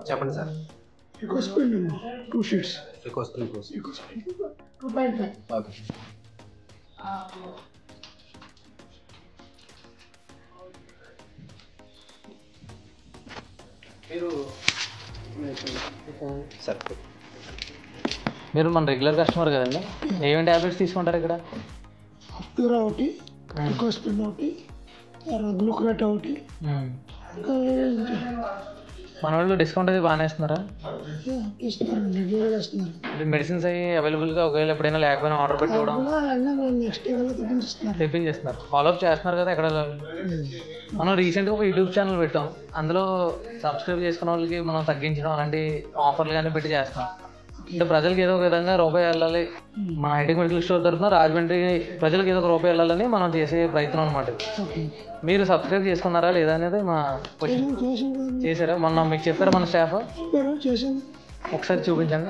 చెప్పండి sir. Request పెండి 2 sheets. Request 2.5. Okay. మీరు మన రెగ్యులర్ కస్టమర్ కదండి, ఏమేమి ట్యాబ్లెట్స్ తీసుకుంటారు ఇక్కడ? అప్తూరా ఒకటి, రిక్వెస్ట్ పెండి ఒకటి, గ్లూకోవేట్ ఒకటి. ఇంకా మన వాళ్ళు డిస్కౌంట్ అది బాగానే ఇస్తున్నారా? ఇస్తున్నారండి, ఇస్తున్నారు. మెడిసిన్స్ అవి అవైలబుల్గా ఒకవేళ ఎప్పుడైనా లేకపోయినా ఆర్డర్ పెట్టుకోవడం నెక్స్ట్ తెప్పించిస్తున్నారు. తెప్పించేస్తున్నారు. ఫాలోఅప్ చేస్తున్నారు కదా ఎక్కడ? మనం రీసెంట్గా ఒక యూట్యూబ్ ఛానల్ పెట్టాం, అందులో సబ్స్క్రైబ్ చేసుకున్న వాళ్ళకి మనం తగ్గించడం అలాంటి ఆఫర్లు కానీ పెట్టి చేస్తాం. అంటే ప్రజలకు ఏదో ఒక విధంగా రూపాయి వెళ్ళాలి, మన హైటెక్ మెడికల్ స్టోర్ తరఫున రాజమండ్రి ప్రజలకు ఏదో ఒక రూపాయి వెళ్ళాలని మనం చేసే ప్రయత్నం అనమాట. మీరు సబ్స్క్రైబ్ చేసుకున్నారా లేదా అనేది మా క్వశ్చన్. చేశారా? మొన్న మీకు చెప్పారా మన స్టాఫ్? ఒకసారి చూపించండి.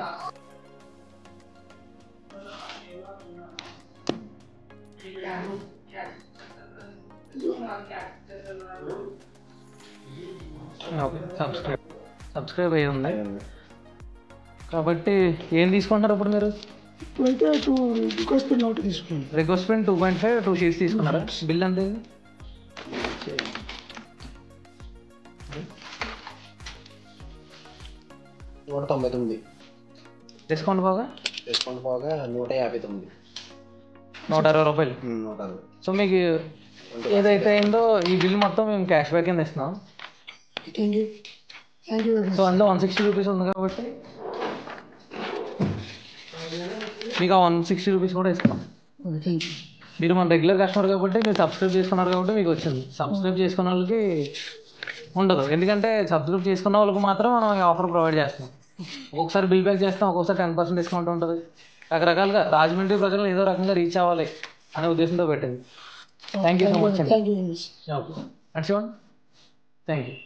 ఓకే, సబ్స్క్రైబ్ అయ్యి ఉంది కాబట్టి ఏం తీసుకుంటున్నారు ఇప్పుడు మీరు? రిక్వెస్ట్ పెన్ ఒకటి తీసుకున్నాను. రిక్వెస్ట్ పెన్ 2.5 2 sheets తీసుకున్నారా? బిల్ అంతే 199. డిస్కౌంట్ పోగా 159. 160 రూపాయలు. సో మీకు ఏదైతే అయిందో ఈ బిల్ మొత్తం మేము క్యాష్ బ్యాక్ కింద ఇస్తున్నాం. సో అందులో 160 రూపీస్ ఉంది కాబట్టి మీకు ఆ 160 రూపీస్ కూడా ఇస్తాం. మీరు మన రెగ్యులర్ కస్టమర్ కాబట్టి మీరు సబ్స్క్రైబ్ చేసుకున్నారు కాబట్టి మీకు వచ్చింది. సబ్స్క్రైబ్ చేసుకున్న వాళ్ళకి ఉండదు, ఎందుకంటే సబ్స్క్రైబ్ చేసుకున్న వాళ్ళకి మాత్రం మనం ఈ ఆఫర్ ప్రొవైడ్ చేస్తాం. ఒక్కొక్కసారి బిల్ బ్యాక్ చేస్తాం, ఒక్కొక్కసారి 10% డిస్కౌంట్ ఉంటుంది. రకరకాలుగా రాజమండ్రి ప్రజలను ఏదో రకంగా రీచ్ అవ్వాలి అనే ఉద్దేశంతో పెట్టింది. థ్యాంక్ యూ సో మచ్ అండి. Thank you.